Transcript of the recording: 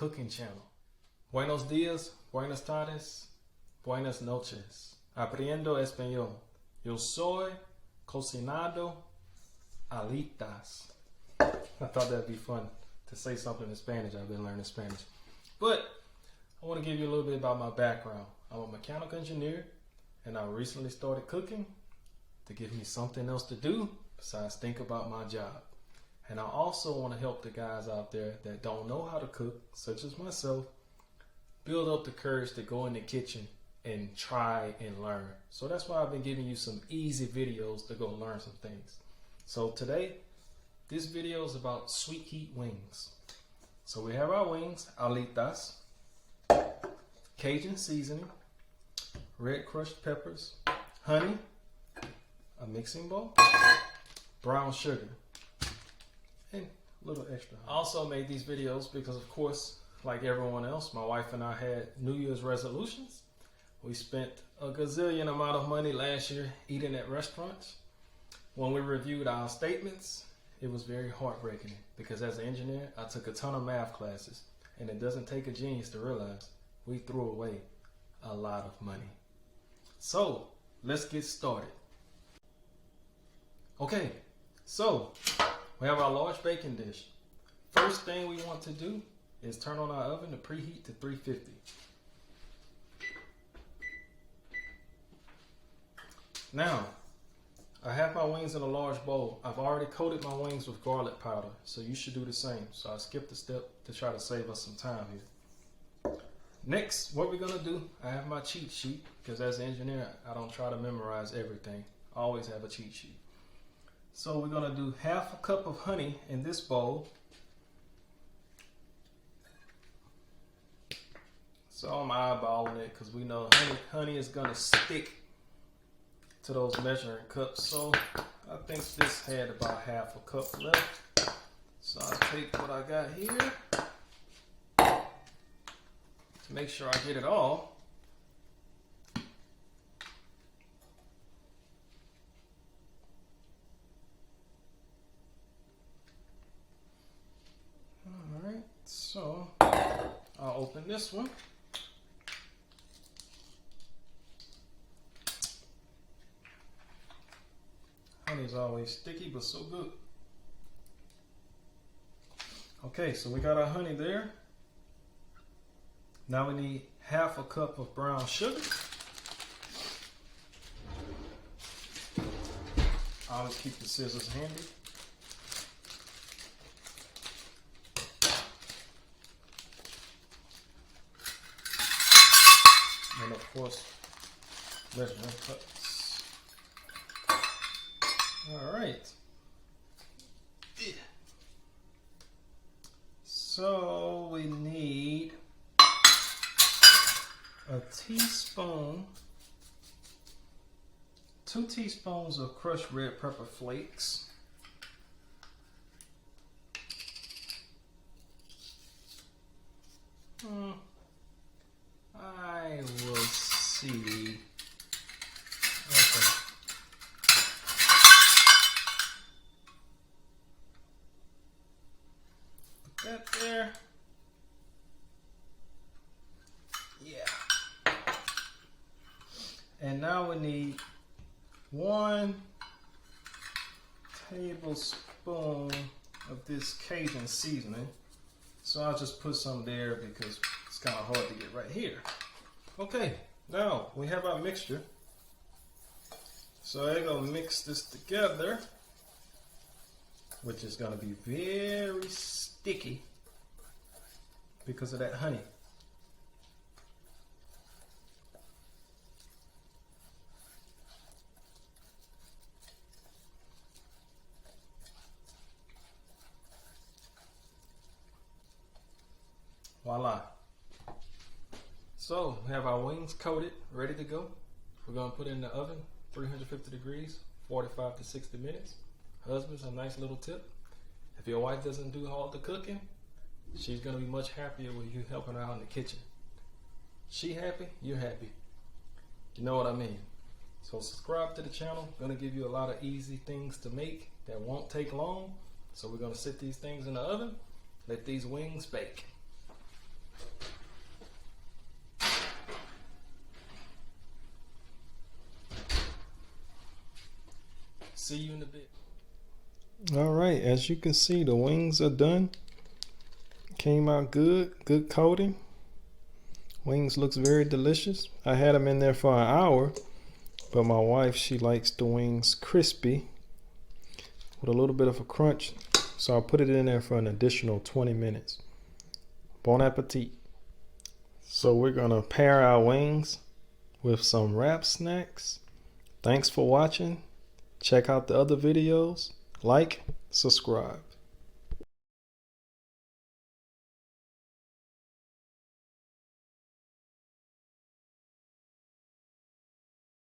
cooking channel. Buenos días, buenas tardes, buenas noches. Aprendo español. Yo soy cocinado alitas. I thought that'd be fun to say something in Spanish. I've been learning Spanish. But I want to give you a little bit about my background. I'm a mechanical engineer and I recently started cooking to give me something else to do besides think about my job. And I also want to help the guys out there that don't know how to cook, such as myself, build up the courage to go in the kitchen and try and learn. So that's why I've been giving you some easy videos to go learn some things. So today, this video is about sweet heat wings. So we have our wings, alitas, Cajun seasoning, red crushed peppers, honey, a mixing bowl, brown sugar, and a little extra. I also made these videos because, of course, like everyone else, my wife and I had New Year's resolutions. We spent a gazillion amount of money last year eating at restaurants. When we reviewed our statements, it was very heartbreaking because as an engineer, I took a ton of math classes, and it doesn't take a genius to realize we threw away a lot of money. So let's get started. Okay, so we have our large baking dish. First thing we want to do is turn on our oven to preheat to 350. Now, I have my wings in a large bowl. I've already coated my wings with garlic powder, so you should do the same. So I skipped a step to try to save us some time here. Next, what we're gonna do, I have my cheat sheet, because as an engineer, I don't try to memorize everything. I always have a cheat sheet. So we're gonna do half a cup of honey in this bowl. So I'm eyeballing it because we know honey is gonna stick to those measuring cups. So I think this had about half a cup left. So I'll take what I got here to make sure I get it all. Alright, so I'll open this one. Honey's always sticky, but so good. Okay, so we got our honey there. Now we need half a cup of brown sugar. I always keep the scissors handy. And of course, measuring cups. All right. So we need a teaspoon, 2 teaspoons of crushed red pepper flakes. I will see. Okay. That there. Yeah. And now we need 1 tablespoon of this Cajun seasoning. So I'll just put some there because it's kind of hard to get right here. Okay, now we have our mixture. So I'm gonna mix this together, which is gonna be very sticky because of that honey. Voila. So we have our wings coated, ready to go. We're gonna put it in the oven, 350 degrees, 45 to 60 minutes. Husbands, a nice little tip. If your wife doesn't do all the cooking, she's gonna be much happier with you helping her out in the kitchen. She happy, you're happy. You know what I mean? So subscribe to the channel. Gonna give you a lot of easy things to make that won't take long. So we're gonna sit these things in the oven, let these wings bake. See you in a bit. All right, as you can see, the wings are done. Came out good coating. Wings looks very delicious. I had them in there for an hour, but my wife, she likes the wings crispy with a little bit of a crunch, so I'll put it in there for an additional 20 minutes. Bon appetit. So we're gonna pair our wings with some wrap snacks. Thanks for watching. Check out the other videos. Like, subscribe.